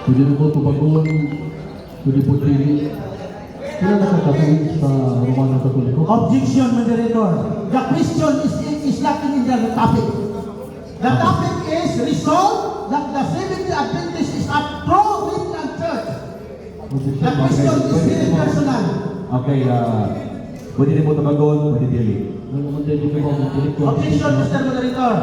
pwede na po tubagon, pwede po dili. Kailan nakakatuwid sa Romano Katoliko? Objection, Moderator. The question is lacking in the topic. The topic is resolved that the Seventh-day Adventist is a pro-Christian church. The question is very personal. Okay, pwede rin mo tabagon, pwede dili. Objection, Mr. Moderator.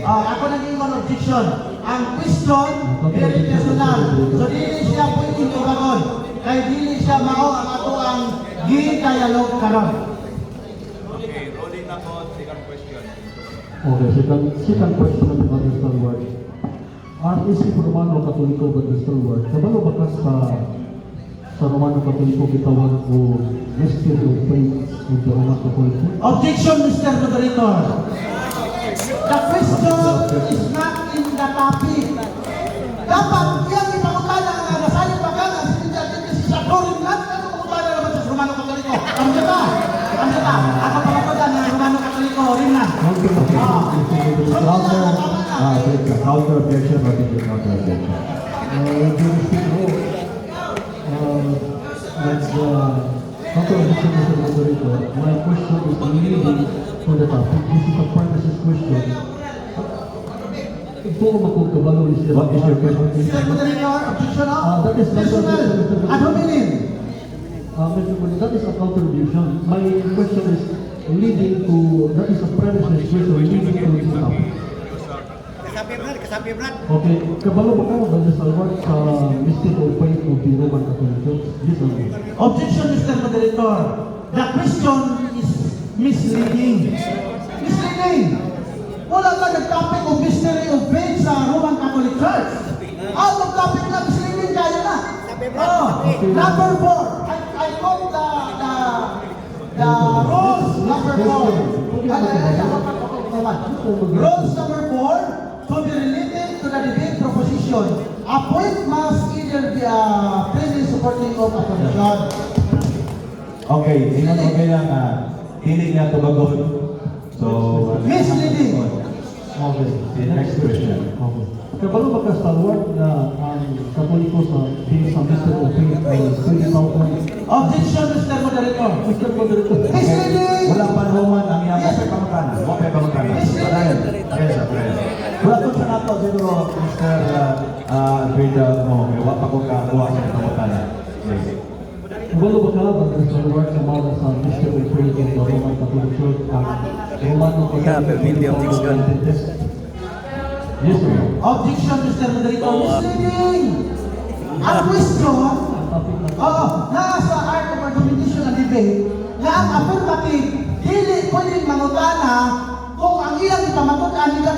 Ako nag-iwan objection. Ang question, very personal. So, dili siya pwedeng tubagon. Kaya dili siya mao ang ato ang gi-dialogue karon. Okay, rolling na po, second question. Okay, second question of the Baptist Word. REC Romano Katoliko Baptist Word. Kabalo ba ka sa Romano Katoliko gitawag o mystery of faith of the Romano Katoliko? Objection, Mr. Moderator. The question is not in the topic. Dapat iyang ipangutana nga nasalit pa ka ang Seventh-day Adventist sa Corin lang na pangutana naman sa Romano Katoliko. Ang data. Ako pangutana ng Romano Katoliko rin na. Counter objection, what is your counter objection? Contradiction Mr. Moderator, my question is leading to the topic. This is a premises question. Ito ang magkukabalo is the What is your question? Mr. Moderator, objection of that is personal. Ad hominem. Mr. Moderator, that is a contradiction. My question is leading to, that is a premises question leading to this topic. Kasabi, Brad. Okay, kabalo ba kayo ba sa word sa mystic of faith of the Roman Catholic Church? Yes or no? Objection, Mr. Moderator. The question is misleading. Misleading. Wala ka nag-topic of mystery of faith sa Roman Catholic Church. Out of topic na, misleading kaya na. Number 4. I quote the rules number 4. Rules number 4. To be related to the debate proposition, a point must either be a present supporting of a condition. Okay, ingat okay lang dili niya tubagon. So, Misleading. Okay. the next question. Okay. Kabalo ba ka sa word na ang Katoliko sa mystery of faith ay 20,000? Objection, Mr. Moderator. Mr. Moderator. Misleading. Wala pa naman ang iyang wapay pamakanan. Wapay pamakanan. Misleading. Yes, sir. Wala ko sa nato, siguro, Mr. Alfredo mo, wala pa ko kakuha sa pamakanan. Yes. Kabalo ba ka ba sa word sa mga sa mystery of faith of the Roman Catholic Church ang Romano Catholic? Yes or no? Objection, Mr. Moderator. Misleading. Ang question, nasa art of argumentation and debate, na ang affirmative, dili pwedeng mangutana kung ang iyang ipamagutan nila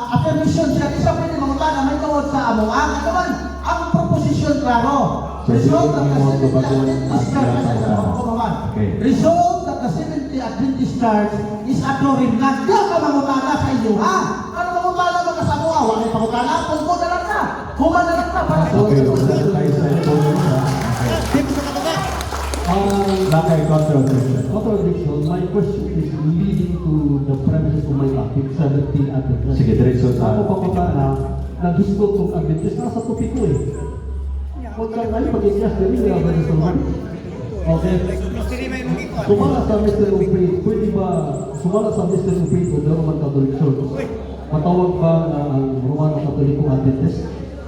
affirmation siya, isa pwedeng mangutana may tuod sa among ang naman ang proposition klaro. Result that the Seventh-day Adventist Church result that the Seventh-day Adventist Church is adoring na ka mangutana sa iyo, ha? Ano mangutana mo ka sa mga? Wala may pangutana, pungko na lang ka. Human na lang ka para sa Okay, tayo sa opponent. Bakay counter objection. Contradiction, my question is leading to the premises of my topic, 17 Adventist. Sige, diretso sa- Ako pa ko na gusto kong Adventist, nasa topic ko eh. Huwag kang ay mag-inyas, dili na ba sa word? Okay. Sumala sa Mr. of Faith, pwede ba sumala sa Mr. of Faith o the Roman Catholic Church? Matawag ba ang Romano Katoliko Adventist?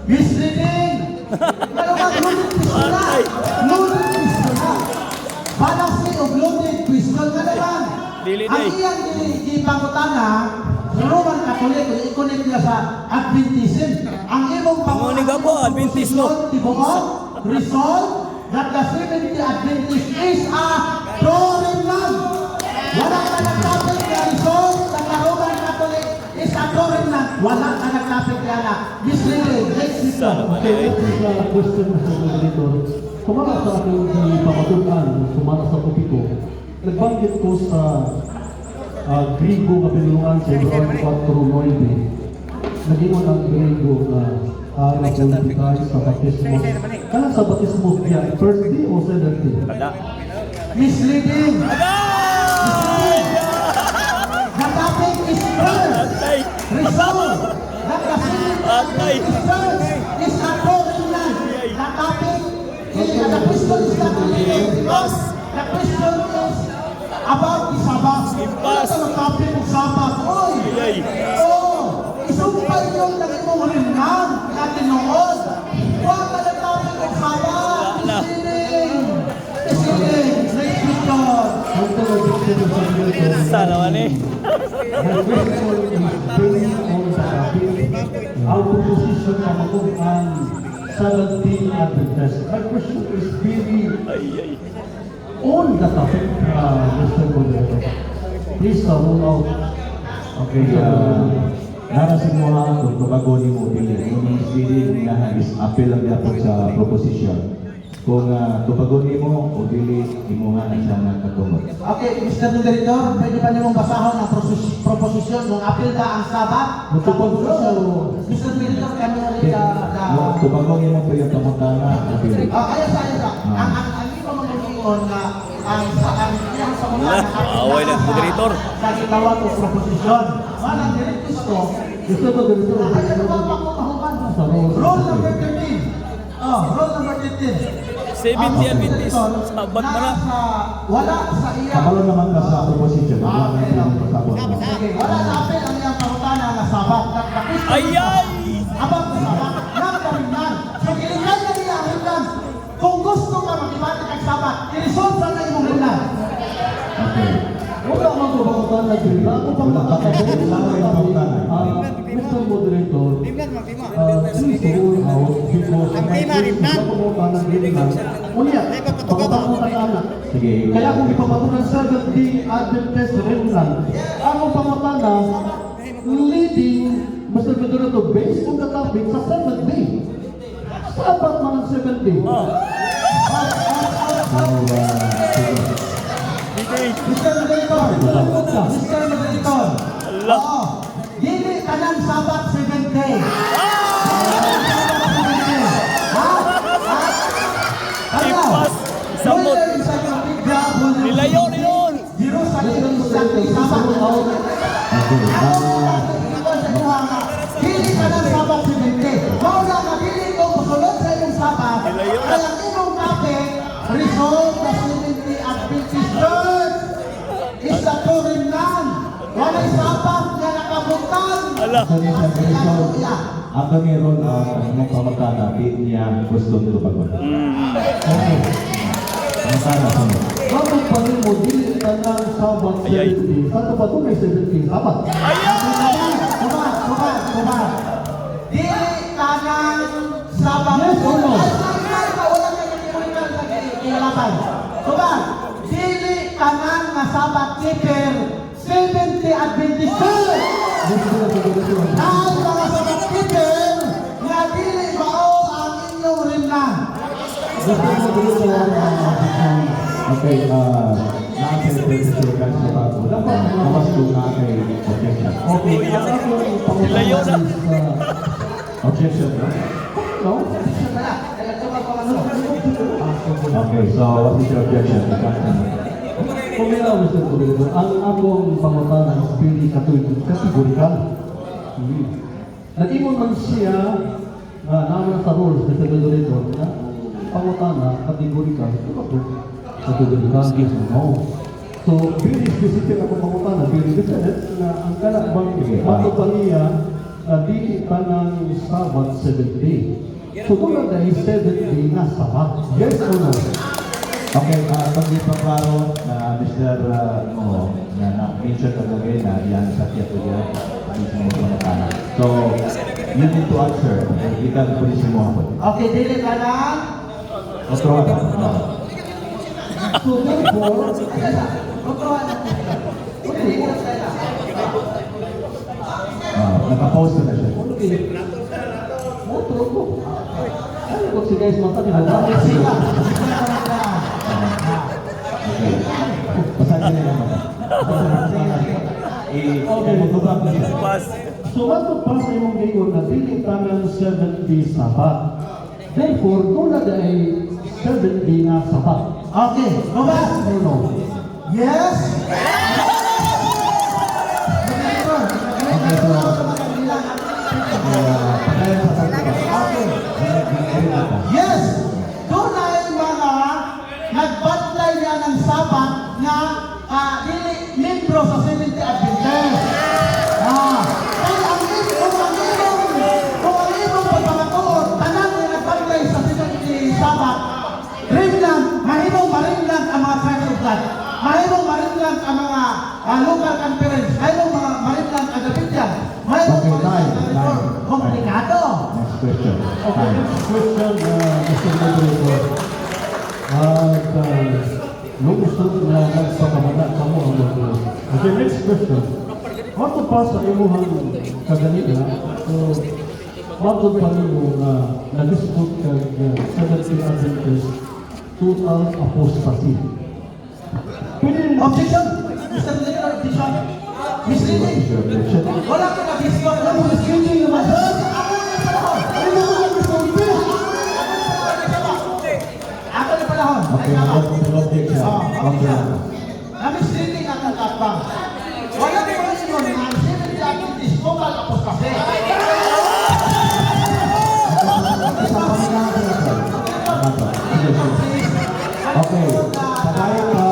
misleading! Malawag, loaded question na! Loaded question na! Fallacy of loaded question na naman! Ang iyang ipangutana sa Roman Catholic, i-connect nila sa Adventism. Ang imong resolve that the Seventh-day Adventist is a foreign land. Wala ka nagtapit na resolve that the Roman Catholic is a foreign land. Wala ka nagtapit na misleading. Next question. Okay, next is a question sa Moderator. Sumala sa aking pamatukan, sumala sa topic ko, nagbanggit ko sa Griego na pinulungan sa February 4, 9. Nag-iwan ang Griego na nagpuntikay sa baptismo. Kaya sa baptismo niya, first day o second day? Misleading. The topic is first. Resolve that the Seventh-day Adventist Church is a foreign land. because the question is about the Sabbath. Impas. Ano ang topic ng Sabbath? Oy! Yay. Oo! Isumpay yung nagmumuhin lang natin noon. Huwag ka na topic ng Sabbath. Wala. Isiling! Isiling! Let's be God! After objection of some record, Sa naman eh. my question is based on the topic, our proposition pamakuan 17 Adventist. My question is really Ay, ay. on the topic, Mr. Moderator. Please roll out. Okay, nara sa mga kung kabago ni mo dili, yung feeling nga is appeal lang yapon sa proposition. Kung kabago ni mo o dili, imo nga na siya nga katungod. Okay, Mr. Moderator, pwede pa nimong basahon ang proposisyon kung apil ba ang Sabat? Matupag ko siya o... Mr. Moderator, kami ulit Kabago ni mo pa yung pamutana, appeal. Ayos, ayos. Ang ito mga na ang sa mga Away ng moderator. sa gitawag o proposisyon. Manang direktis ko, Mr. Moderator, ay ano ba ako mahuman? sa roll. Rule number 13. Rule number 13. 70 Adventist. Sabat pa na. Wala sa iya. Kabalo naman ka sa proposition. Okay, Pasabot mo. okay. Wala sa apel ang iyang pangutana na Sabat. Ay, ay. Abang sa Sabat. Nagkaringan. So, ilingay na niya ang ringan. Kung gusto ka makibati kang Sabat, ilisod sa na imong ringan. Okay. Wala man ko pangutan na din. Ako pang makakabay. Mr. Moderator, please roll out because my question sa pangutan na din lang. Unya, pangutan ka na. Sige. Kaya kung ipapatunan sa Seventh-day Adventist Remnant, ang pangutan na leading, Mr. Moderator, based on the topic sa Seventh Day. Sabat man ang Seventh Day. Oh. Mr. Moderator. Mr. Moderator. Allah. Oo. Dili tanan Sabat 7 day. Impas. Samot. Nilayo na yun. Jerusalem Sabat. Okay. Dili tanan Sabat 7 day. Mao na napili ko musulod sa imong Sabat. Nilayo na. Kaya ang imong topic, resolve the Seventh-day Adventist Church is the Turingan. Walay Sabat nga nakabutan. Ala. Ako ni Ron, ang pamutana, di niya gusto nito pagod. Okay. Pamutana, sunod. Bakit pa rin mo, dili tanang Sabat Ay, ay. 70? Saan pa ito may 70 Sabat? Dili tanang Sabat. Yes or no? Wala na kinalapan. Subang, dili tanang nga Sabat keeper 70 Adventist Church. Ang mga Sabat keeper nga dili mao ang inyong rinnan. Okay, na-apply ko sa surkan sa bago. Kamas ko na kay objection. Okay, ang aking Nilayo na. Objection, no? No? Okay, so what is your objection? Kung may lang, Mr. Moderator, ang akong pangutan is pili kategorikal. Nag-imon man siya naman sa rules, Mr. Moderator, na pangutan na kategorikal. Ito po, kategorikal, yes or no. So, very specific ako pangutan na, very definite na ang kalakbang matupaniya na di ka ng Sabat 7th day. So, tulad na yung 7th day na Sabat. Yes or no? Okay, pag di pa klaro na Mr. Mo, na na-mention kagabi na yan sa tiyato niya, mismo pamutana. So, you need to answer. Hindi ka pulisin mo ako. Okay, dili tanang Otro ka. So, therefore, Nakapost na siya. motor ko. Ano ko si guys mata ni Bawa? Okay. Pasahin niya naman. Mag-ubab na siya. Impas. So, matupad sa imong gigon na dili tanang 7 day Sabat. Therefore, tulad ay 7 day na Sabat. Okay, baba. Or no? Yes. Patayin sa salita. Yes. Doon ay mga Okay, next question, Mr. Moderator. Nung gusto na nagpakamana ka mo ang mga. Okay, next question. Ato pa sa imuhang kaganina, so, matod pa nimo na nag-discuss ka Seventh-day Adventist total apostasy. Pwede rin Objection! Mr. Moderator, objection! Misleading! Wala ka na-discuss. Wala mo misleading naman. Ako na panahon! Ano mo ang gusto? Ako na panahon! Okay, objection. Okay. Na-misleading ang kakbang. Wala mo ang gusto na ang Seventh-day Adventist total apostasy. Okay, pagayang ka.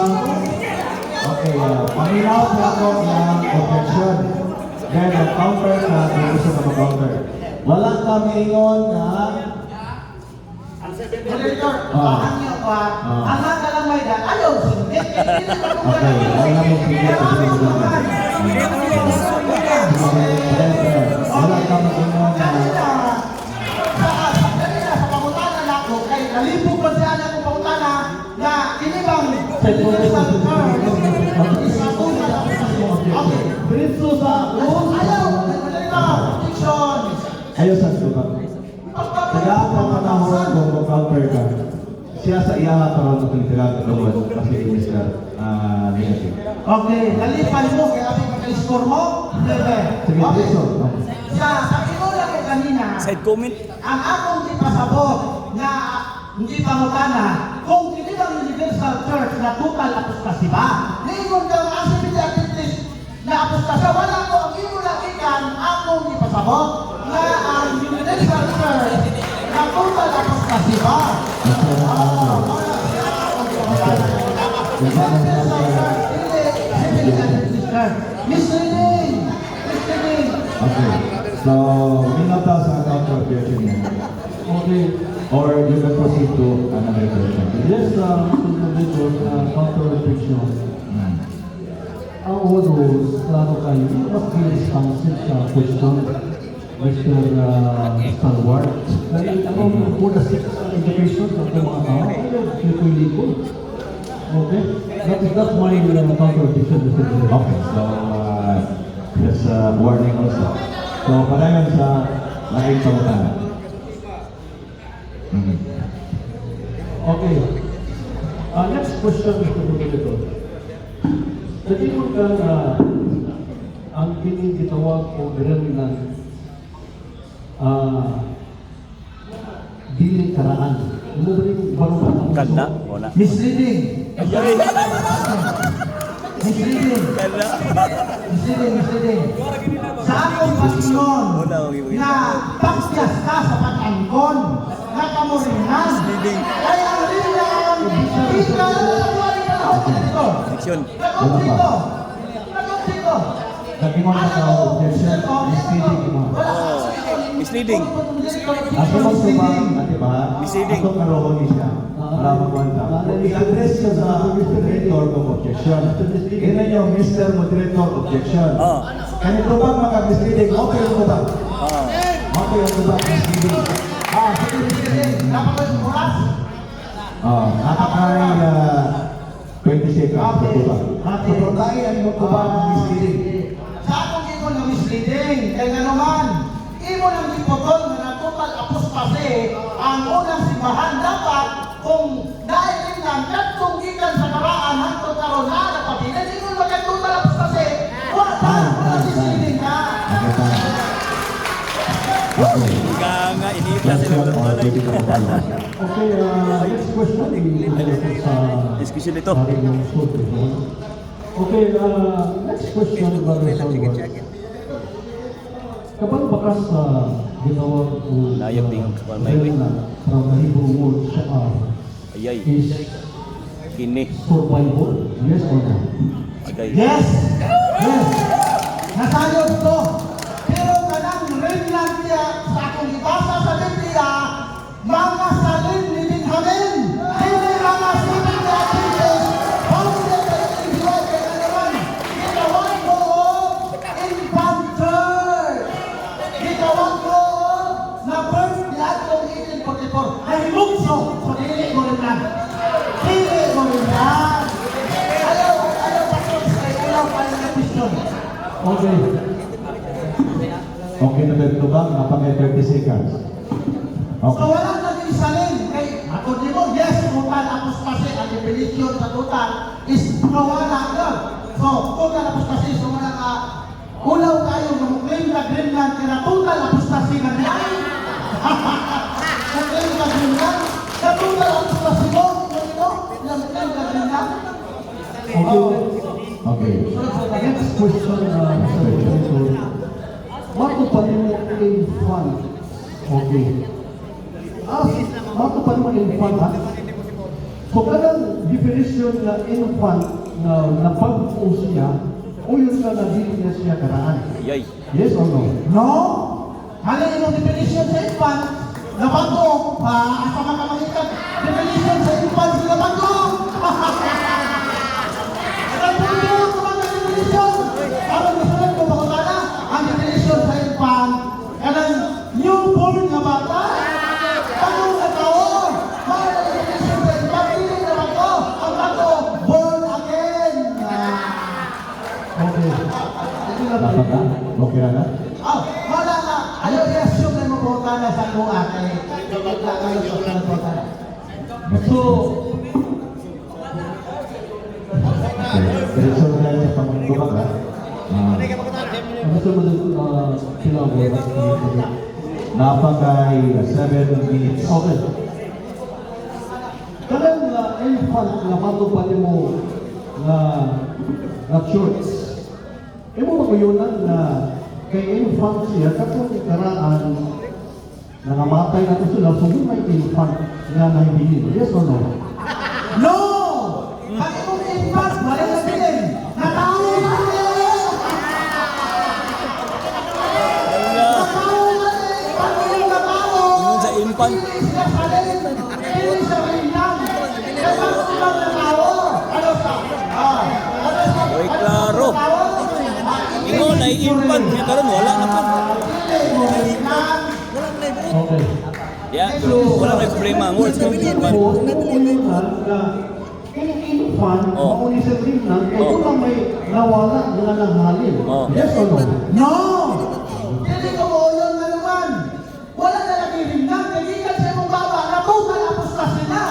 Okay, paminaw po ako ng objection. Then, mag-counter na kung gusto na mag-counter. Walang kami ingon na Moderator, bahan niyo pa. Ang mga lang may daan. Ayaw, sundit. okay, ay na mo pili ko sa mga wala kami ingon na Kanina sa pangutanan ako, kay nalipog pa siya na akong pangutanan na inibang universal term is a total apostasy. Okay. Diretso sa Ayaw, moderator, objection. ayaw sa suka. Kaya ang panahon kung mag-counter ka, siya sa iyaha para magkalitiraga doon kasi Mr. Negative. Okay, nalipan mo kaya ating pagka-score mo. Sige, Okay. so, Sa inuna ko kanina, Side comment. ang akong di pasabot na hindi pangutana kung hindi bang universal church na total apostasy ba? Ningon kang Seventh-day Adventist na apostasya, wala ko ang imo lakikan akong di pasabot na ang universal church na total apostasy ba? Misleading! Misleading! okay. So, minataw sa counter objection mo. Okay. Or you can proceed to another question. Yes, Mr. Moderator, counter objection. Hmm. Ang oros, klaro kayo, not clear answer sa question, Mr. Stalwart. Kaya ang for the six education sa mga tao, ito yung likod. Okay? That's my counter objection, Mr. Moderator. Okay, so there's a warning also. So, padayon sa laing pangutanan. Okay. Next question, Mr. Moderator. Naging ka na ang kining gitawag o gremlin dili karaan. Ano ba yung baruan ang Kanda. Wala. Misleading! Ayay. Misleading! Kanda. Misleading! Sa akong pasingon Wala, wala. na pakyas ka sa pag-angkon na kamurinan. Misleading. Kaya ang rinang ika dito. Diction. Nag-dito. Nag-ingon na ka objection, misleading mo. Oh. Misleading. Ako lang sumang, ati ba? Misleading. Ako karoon ni siya. Para magwanta. Kung i-address siya sa moderator kung objection. Ina niyo, Mr. Moderator, objection. Oh. Ganito ba maka-misleading? Okay yung ba? Oh. Okay yung ba? Misleading. Dapat yung oras. Nakakay 20 seconds. Ito ba? Suportahin mo ko ba ang misleading? Sa akong imo na misleading, kaya nga naman, imo nang ipotol na total apostasy ang unang simbahan dapat kung dahil rin ng katong gikan sa karaan hangtod karon na napabilin, imo magka-total apostasy, wala misleading ka. Okay. Nga inita Last sila. one or pwede ka magpalo. Okay, next question sa Discussion ito. Okay, next question, Brother Stalwart. Kapag bakas sa ginawag o Layap din ang kapal may way. from the Hebrew word sha'ar Ayay. is Kini. survival, yes or no? Agay. Yes! Yes! Nasayod to! Pero kanang remnant niya sa akong ibasa sa Biblia, mga salin ni Benjamin, hindi mga salin ni Aquiles, founded by individual kaya naman, gitawag mo infant church! Gitawag mo na birth ni Advent for nahimugso. So, dili mo rin yan. Dili mo rin yan. Ayaw, pastor, ayaw pa yung question. Okay. Okay na ba ito ba? Napagay 30 seconds. So, Okay. walang naging salin. Kay, ako di mo, yes, total apostasy. Ang definition sa total is nawala yun. So, total apostasy. So, ulaw tayo na claim na Greenland kaya total apostasy na niya. Claim na Greenland, na total apostasy mo, na claim na Greenland. Okay. Next question, Mr. Senator. Matupad mo infant. Okay. Matupad mo infant, ha? So, kanang definition na infant na napag-o siya, o yun ka na hindi niya siya karaan. Ayay. Yes or no? No? Halin yung definition sa infant, na bago, asa makamagitan, definition sa infant na bago. Ang definition ko makakala, ang definition sa infant, kanang newborn na bata, bagong na taon. Ang definition sa infant, hindi na bago, ang bago, born again. Okay. Ito na tayo. Dapat na? Okay na? Wala na. Ayaw i-assume na mabuta na sa kuha. Kaya tigit lang kayo sa mabuta na. So, Okay. Diretso na tayo sa pangtubag, ha? gusto mo din sila ako. Napagay 7 minutes. Okay. Kanang infant na matupad mo na church. Imo maguyunan na kay infant siya katong karaan na namatay na ito sila, so may infant na nahibilin. Yes or no? No! Ang imong infant, wala na bilin. Natawa na rin! Natawa na rin! Pag yung natawa, Yun sa infant. hindi siya salin. Hindi siya rinyan. Kaya bakit lang natawa? Ano sa? Oy, klaro. Ingo na infant niya karon wala na pa. Okay. Ya, wala may problema ang words ng infant. So, uyunan na yung infant, Oh. mauni sa tingnan, kaya Oh. lang may nawala nga nanghalin. Oh. Yes or no? No! Hindi ko mo yun na naman. Wala na nakiringan. Kagigan sa imong baba na total apostasy na.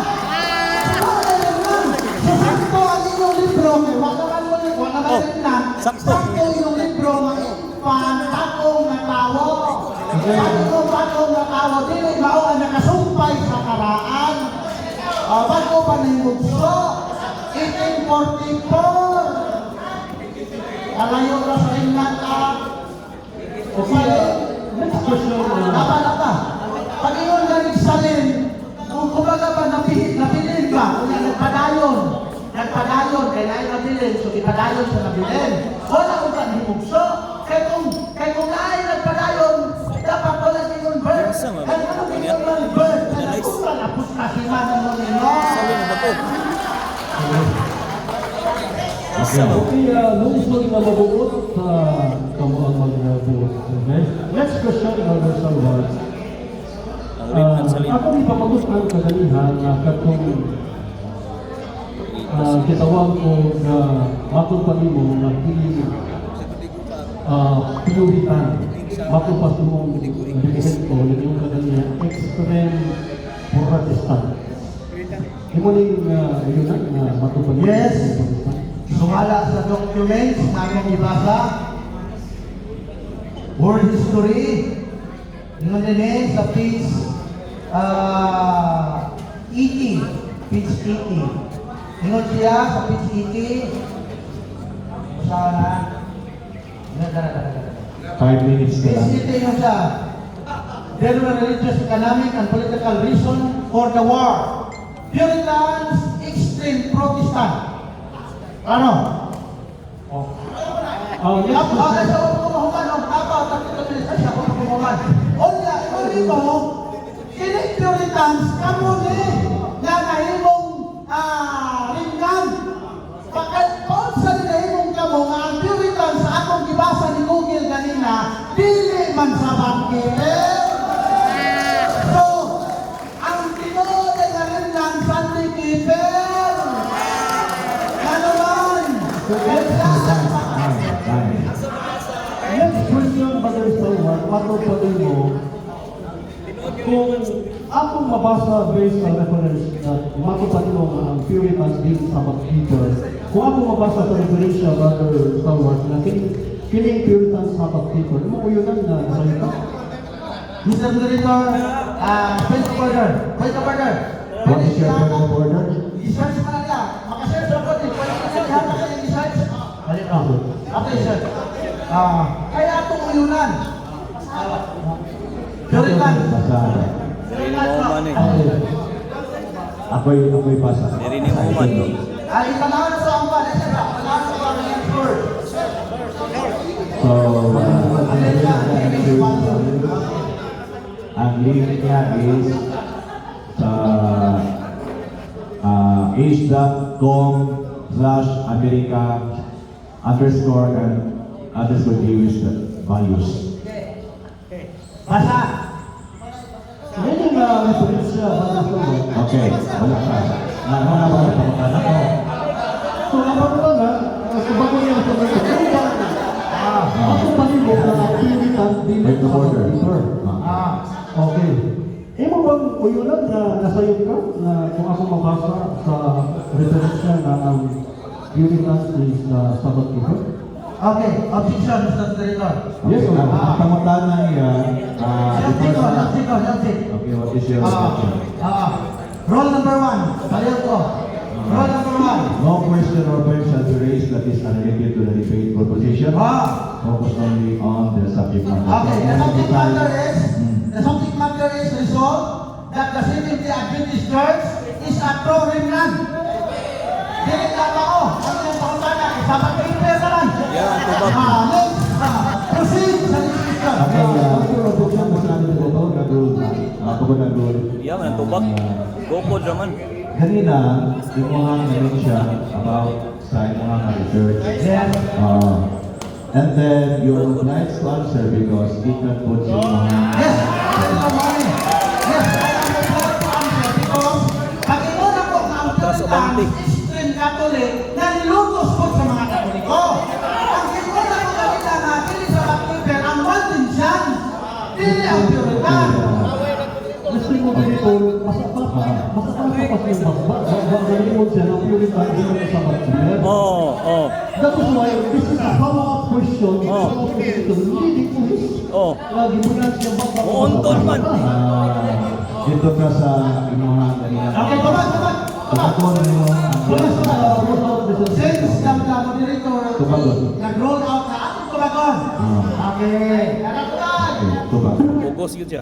Wala na naman. So, sakto ang inyong libro. Kaya wala Oh, na. sakto. Sakto yung libro ng pantakong na tao. Bago na tao. Dili mao ang nakasumpay sa karaan. Bago pa na yung bugso. 1844. Alayo na sa ingat Okay, next question. Lapa. Pag iyon na nagsalin, kung kumbaga ba nabilin ka, kung nagpadayon, kailangan nabilin, so ipadayon sa nabilin. Wala kung saan himugso. Kaya kung naay nagpadayon, dapat wala yung birth. Sa mga Kaya ano yung birth? Kaya nakulang apostasiman ng mga nino. Sabi na ba to? Okay. Okay, lungsod na mabuot sa kamuang magbuot. Okay? Next question, Brother Salvador. Ang rin sa Ako ipapagustuhan kadalihan na katong kitawag ko na matupad mo na hindi pinuritan. Matupad mo bilihin ko na yung kadalihan extreme Protestant. Hindi mo rin na matupad mo. Yes. Sumala sa documents na aming ibasa, world history, yun din sa page 80, page 80. Ingon siya sa page 80, masawa na, 5 minutes na lang. page 80 yun siya. There were religious, economic, and political reason for the war. Puritans, extreme Protestant. Ano? Next question. Puritans, kamo ni nga nahimong ringgan. Pagkaon sa nahimong kamo nga ang Puritans sa akong gibasa ni Google kanina, dili man sa bangkete. So, ang matupad mo, kung akong mabasa based sa reference na matupad mo ang Puritans din sa Sabbath-keeper, kung akong mabasa sa referensya, Brother Star Wars, na kining Puritans Sabbath-keeper, mo yun na nasalita? Mr. Director, point of order. Point of order. What is your point of order? I-search mo na niya. Maka-search ako din. Pwede mo na niya kaya i-search. Balik ako. Okay, sir. Kaya itong uyunan. Puritan. Basahan. Puritan. Mo man eh. Ako'y basa. Diri ni mo man. Ipanahon sa ampan. Ipanahon sa ampan. Word. So, ang link niya is sa age.com/America_Jewish values. Basa. Yan yung referensya, Brother Star Wars. Okay, wala ka. Ano na ba ang pagkakala ko? So, naman ba na, kung bago niya sa mga ako panimo na Puritans din Point sa of order. Sabbath-keeper. Okay. Mo bang uyunan na nasayod ka na kung ako mabasa sa referensya na ang Puritans is Sabbath-keeper? Okay. Objection, Mr. Director. Yes, sir. Ang kamutan niya, Lapsik ko, lapsik ko, lapsik. okay, what is your objection? Roll number 1. Baliw ko. Roll number 1. No question or point shall be raised that is unrelated to the debate proposition. Focus only on the subject matter. Okay, the subject matter is, Hmm. the subject matter is resolved that the Seventh-day Adventist Church is a true remnant. Dili na tao. Ano yung pakutana? Sabat keeper na lang. Yan, tubag. Next. Proceed sa discussion. Okay, objection mo sa amin ito, nag-rule na. Ako nag-rule. Yan, ang tubag. Gopod naman. Kanina, yung mga namin siya about sa mga research. Yes. And then, you would like to answer because it can put you on. Yes. Good morning. Yes. I am prepared to answer because pag ito na po na ang Puritan, extreme Catholic, na nilutos po sa mga Katoliko. Ang ito na po kanila na dili sa Baptister, ang one din siya. Dili ang Puritan. Gusto mo dito, masakal ka pa siya, magalimod siya ng Puritan din sa Sabbath-keeper. Oh. That is why this is a follow-up question. Hindi po Oh. lagi mo na siya Uunton man. Dito ka sa inuha kanina. Okay, tubag. Tumakon mo ang Since the moderator Tubagon. nag-roll out na ating tubagon. Okay. Nakatulag. Tubag. Ugos yun siya.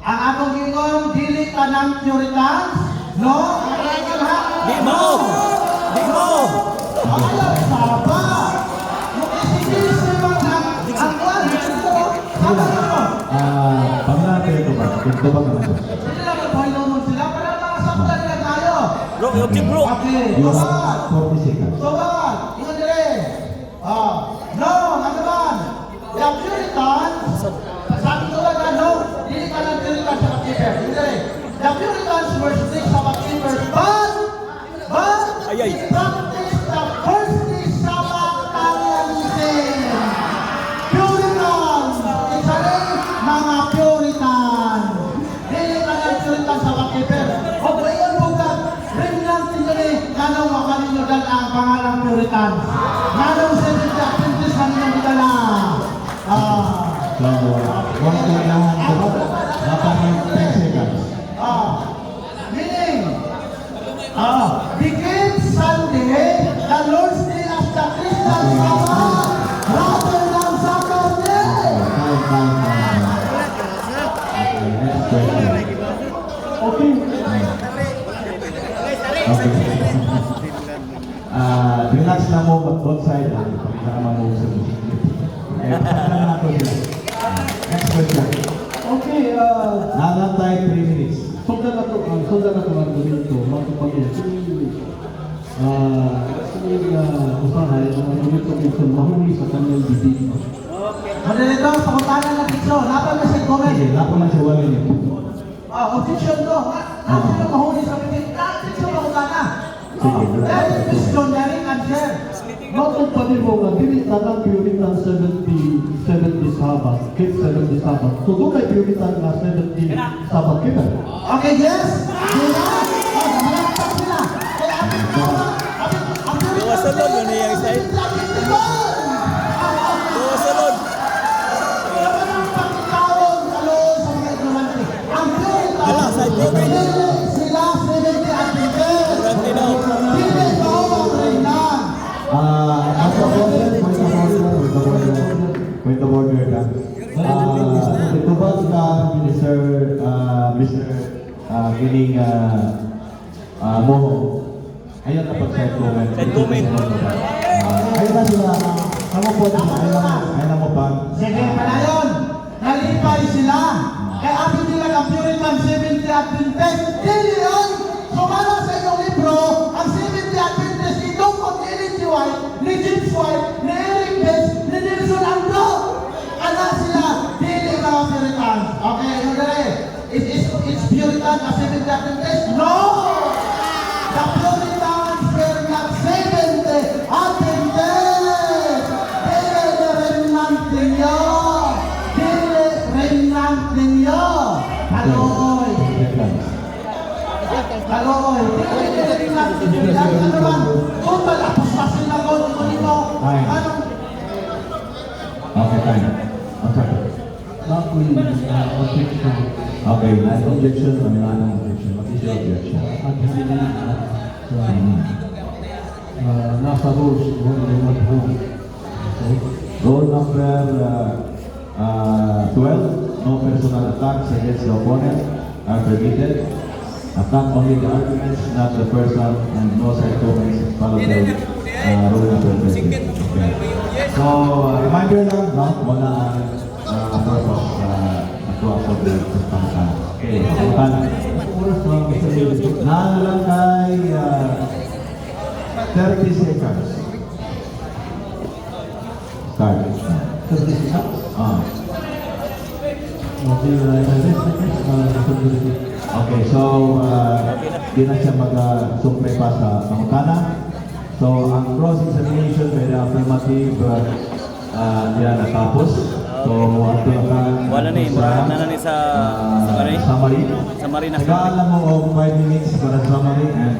Ang atong gingon, dili ka ng Puritans, no? Di mo! Di mo! Alam saba! Mukisigisip ang kwan dito. Sama na po. Panglatin tubag. Tubag naman siya. Hindi lang magpahinomon sila para makasaktan nila tayo. Bro, yung bro. Okay, You tubag. have 40 seconds. Tubag. Ingon dire. No, ano man? The Puritans, sabi ko lang no, dili ka ng Puritans sa Baptister. Hindi dire. The Puritans were strict sa Baptister, but Ay. practice the first Sabbath cleansing. Puritans, isa rin mga Puritan. Dili ka ng Puritan sa Baptister. O ngayon bukat, remnant ninyo ni kanong makaninyo dan ang pangalang Puritan. Nanong Seventh-day Adventist na ninyong dala. So, huwag kailangan tubag. Dapat may 10 seconds. Meaning, begin Sunday, the Lord's Day as the Christian Sabbath, rather than Saturday. Time. Okay, next question. Okay. Okay. Relax na mo outside. Pakita ka mo sa music. Next question. Okay, Nada tayo 3 minutes. sundan na to ang dito, matupagin. Usahay, dito minsan mahuli sa kanyang bibig. Moderator, pakutanan na dito. Dapat na siya comment. Sige, lapo lang siya 1 minute. Objection to. Natin yung mahuli sa bibig. Natin siya pakutanan. Sige, That is question, Derek and Jer. Matupagin mo nga, dili tanang Puritan 70s Sabbath, keep 70 Sabbath. So doon ay prioritan na 70 Sabbath keeper. Okay, yes? Diba? Oh, namalakpak sila. Kaya ang Dua salon, ano yung style? Dua salon. Ala, sa Tubig. Sila 70 at 10. Durante daw. Hindi ba ang rinang? As a board, point of order ka. Itubag ka, Mr. Kining Moho. Ayun na pag-side comment. Side comment. Ayun na sila. Ano po, ayun na mo pa. Sige, palayon. Nalipay sila. Kaya amin nila ang Puritan 70 at 20. Dili yun. Sumala sa inyong libro, ang 70 at 20 itong pag-ilit si White, ni James White, ni Eric Bess, ni Nelson Ando. Anak sila, dili mga Puritans. Okay, ano dali? It's Puritan at 70 at 20? No! The Puritans were not 70 at 20. Dili na remnant ninyo. Dili remnant ninyo. Aloy. Aloy. Dili remnant ninyo. Yan ano man. Kung malapos pa sila ko, mo. Anong Okay, fine. Okay. Not with objection Okay, last objection, wala nang objection. What is your objection? at hindi na nasa rules kung ano home. Okay? Rule number 12, no personal attacks against the opponent are permitted. Attack only the arguments, not the person, and no side comments follow the rule number 13. Okay. So, reminder lang, no? Muna ang purpose ito ako din sa pangkat. Okay, pangkat. Oras lang sa iyo. Naalang kay 30 seconds. Start. 36. Ah. Okay, Okay, so di na siya mag-sumpay pa sa pangutana. So, ang cross-examination by the affirmative, yan natapos. So, ato na ka Wala ni, murag na ni sa summary. summary. Summary na. Nag-aalam mo of 5 minutes para summary and